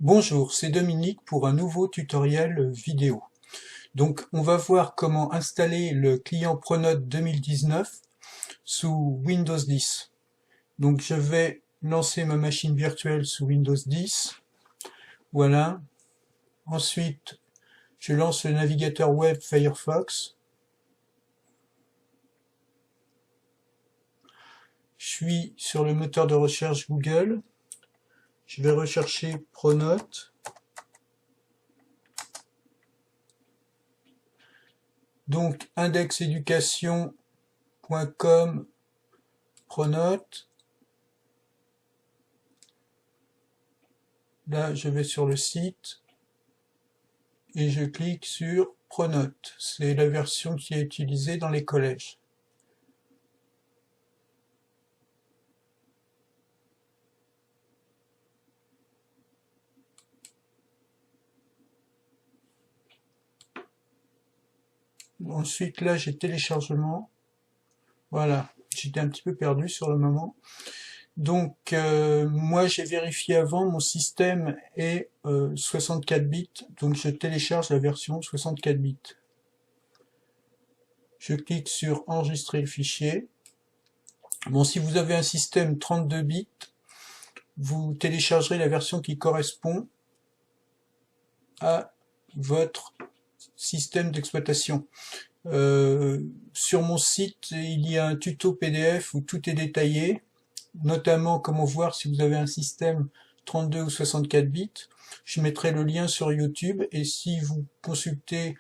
Bonjour, c'est Dominique pour un nouveau tutoriel vidéo. Donc on va voir comment installer le client Pronote 2019 sous Windows 10. Donc je vais lancer ma machine virtuelle sous Windows 10. Voilà. Ensuite, je lance le navigateur web Firefox. Je suis sur le moteur de recherche Google. Je vais rechercher Pronote. Donc indexeducation.com Pronote. Là, je vais sur le site et je clique sur Pronote. C'est la version qui est utilisée dans les collèges. Ensuite, là, j'ai téléchargement. Voilà, j'étais un petit peu perdu sur le moment. Donc, moi, j'ai vérifié avant, mon système est 64 bits, donc je télécharge la version 64 bits. Je clique sur enregistrer le fichier. Bon, si vous avez un système 32 bits, vous téléchargerez la version qui correspond à votre système d'exploitation. Sur mon site, il y a un tuto PDF où tout est détaillé, notamment comment voir si vous avez un système 32 ou 64 bits. Je mettrai le lien sur YouTube et si vous consultez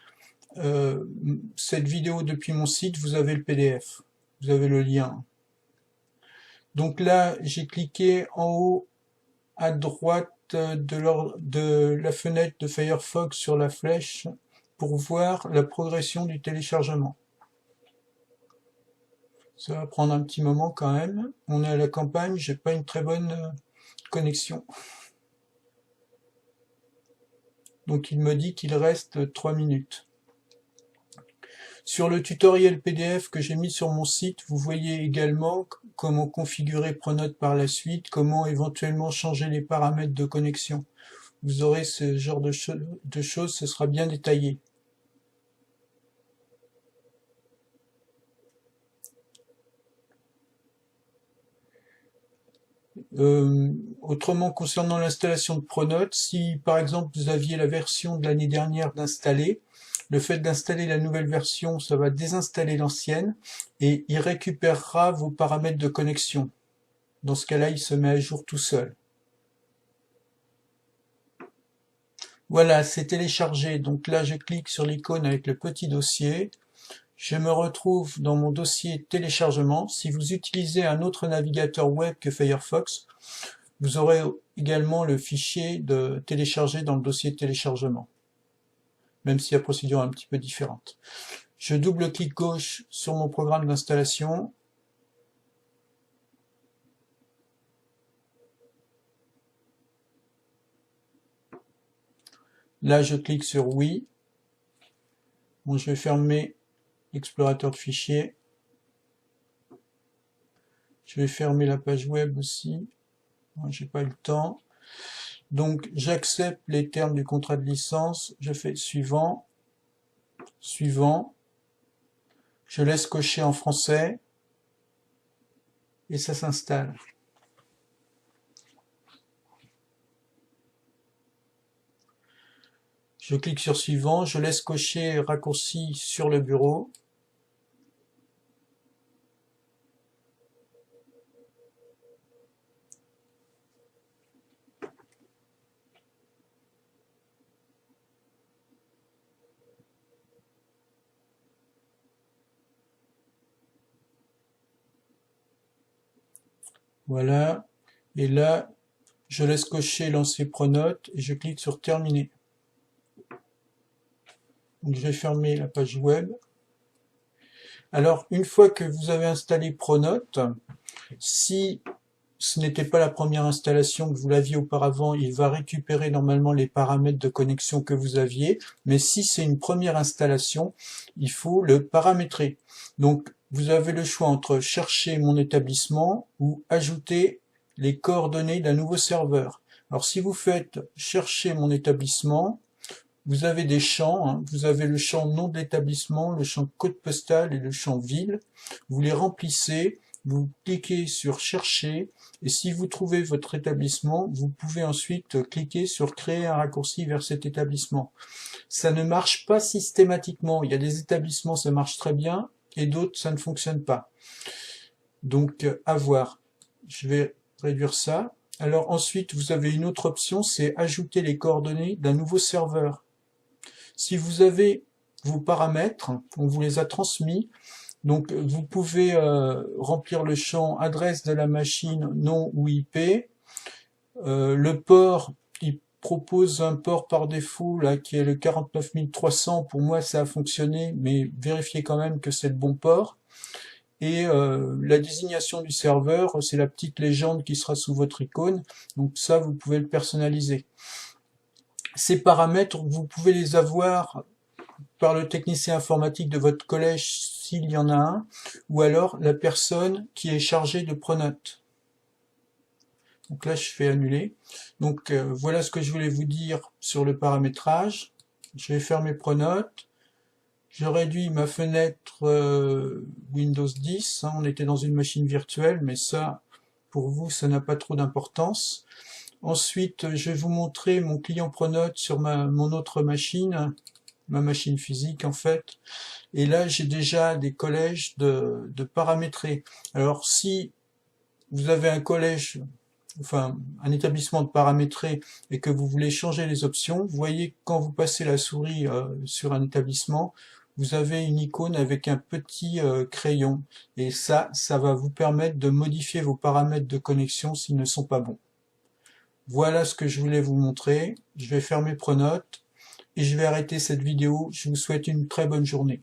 cette vidéo depuis mon site, vous avez le PDF, vous avez le lien. Donc là, j'ai cliqué en haut à droite de la fenêtre de Firefox sur la flèche pour voir la progression du téléchargement. Ça va prendre un petit moment quand même. On est à la campagne, j'ai pas une très bonne connexion. Donc il me dit qu'il reste 3 minutes. Sur le tutoriel PDF que j'ai mis sur mon site, vous voyez également comment configurer Pronote par la suite, comment éventuellement changer les paramètres de connexion. Vous aurez ce genre de choses, ce sera bien détaillé. Autrement, concernant l'installation de Pronote, si par exemple vous aviez la version de l'année dernière d'installer, le fait d'installer la nouvelle version, ça va désinstaller l'ancienne et il récupérera vos paramètres de connexion. Dans ce cas-là, il se met à jour tout seul. Voilà, c'est téléchargé. Donc là, je clique sur l'icône avec le petit dossier. Je me retrouve dans mon dossier téléchargement. Si vous utilisez un autre navigateur web que Firefox, vous aurez également le fichier de télécharger dans le dossier téléchargement, même si la procédure est un petit peu différente. Je double-clique gauche sur mon programme d'installation. Là, je clique sur oui. Bon, je vais fermer l'explorateur de fichiers. Je vais fermer la page web aussi. J'ai pas eu le temps. Donc, j'accepte les termes du contrat de licence. Je fais suivant. Suivant. Je laisse cocher en français. Et ça s'installe. Je clique sur suivant. Je laisse cocher raccourci sur le bureau. Voilà, et là, je laisse cocher lancer Pronote et je clique sur terminer. Donc je vais fermer la page web. Alors, une fois que vous avez installé Pronote, si ce n'était pas la première installation que vous l'aviez auparavant, il va récupérer normalement les paramètres de connexion que vous aviez, mais si c'est une première installation, il faut le paramétrer. Donc, vous avez le choix entre chercher mon établissement ou ajouter les coordonnées d'un nouveau serveur. Alors si vous faites chercher mon établissement, vous avez des champs, hein. Vous avez le champ nom de l'établissement, le champ code postal et le champ ville. Vous les remplissez, vous cliquez sur chercher, et si vous trouvez votre établissement, vous pouvez ensuite cliquer sur créer un raccourci vers cet établissement. Ça ne marche pas systématiquement. Il y a des établissements, ça marche très bien, et d'autres, ça ne fonctionne pas. Donc, à voir. Je vais réduire ça. Alors ensuite, vous avez une autre option, c'est ajouter les coordonnées d'un nouveau serveur. Si vous avez vos paramètres, on vous les a transmis, donc vous pouvez remplir le champ adresse de la machine, nom ou IP. Le port, il propose un port par défaut là qui est le 49300. Pour moi, ça a fonctionné, mais vérifiez quand même que c'est le bon port. Et la désignation du serveur, c'est la petite légende qui sera sous votre icône. Donc ça, vous pouvez le personnaliser. Ces paramètres, vous pouvez les avoir par le technicien informatique de votre collège s'il y en a un, ou alors la personne qui est chargée de Pronote. Donc là, je fais annuler. Donc voilà ce que je voulais vous dire sur le paramétrage. Je vais fermer Pronote. Je réduis ma fenêtre Windows 10. Hein, on était dans une machine virtuelle, mais ça, pour vous, ça n'a pas trop d'importance. Ensuite, je vais vous montrer mon client Pronote sur mon autre machine, ma machine physique en fait. Et là, j'ai déjà des collèges de paramétrer. Alors, si vous avez un collège, enfin un établissement de paramétrer et que vous voulez changer les options, vous voyez quand vous passez la souris sur un établissement, vous avez une icône avec un petit crayon. Et ça va vous permettre de modifier vos paramètres de connexion s'ils ne sont pas bons. Voilà ce que je voulais vous montrer. Je vais fermer Pronote et je vais arrêter cette vidéo. Je vous souhaite une très bonne journée.